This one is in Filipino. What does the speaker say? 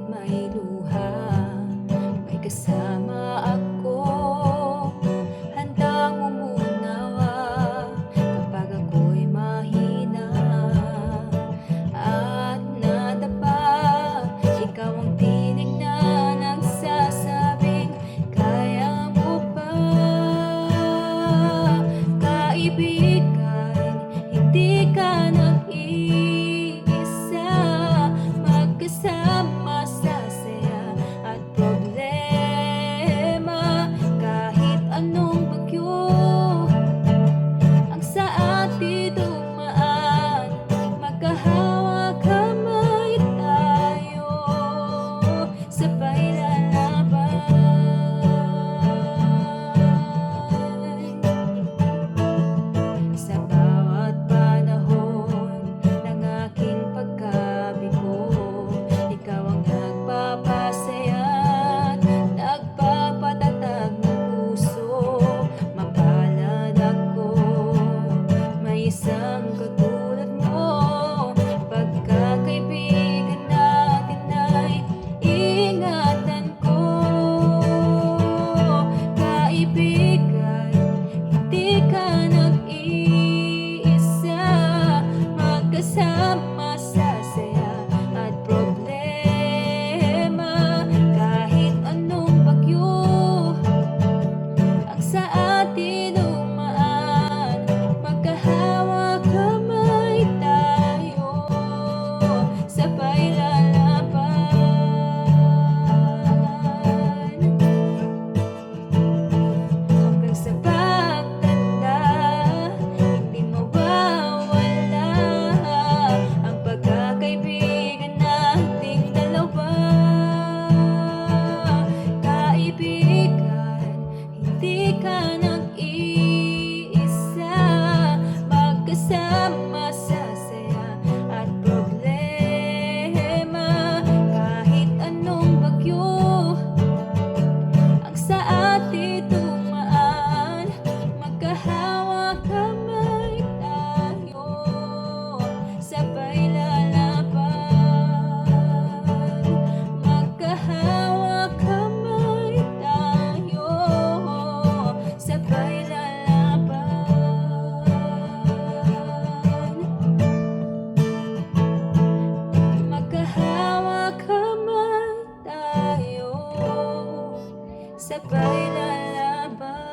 may luha, may kasama ako. Handang umunawa kapag ako'y mahina at nadapa. Ikaw ang tinig na nagsasabing kaya mo pa. Kaibigan, hindi ka nag-iisa, magkasama sa saya at problema. Kahit anong bagyo ang sa atin dumaan, magkahawak kamay tayo, sabay lalaban. Sa bawat panahon ng aking pagkabigo, ikaw ang nagpapasaya at nagpapatatag ng puso. Mapalad ako, may isang katulad mo. Pagkakaibigan natin ay ingatan ko. Kaibigan, hindi ka nag-iisa, magkasama sa saya at problema. Kahit anong bagyo ang sa atin dumaan, magkahawak kamay tayo, sabay lalaban. Hanggang sa pagtanda, hindi mawawala ang pagkakaibigan nating dalawa. Kaibigan, hindi ka nag-iisa, magkasama sa saya at problema. Kahit anong bagyo ang sa atin dumaan, magkahawak kamay tayo, sabay lalaban. Magkahawak kamay tayo, sabay lalaban. Magkahawak kamay tayo, sabay lalaban.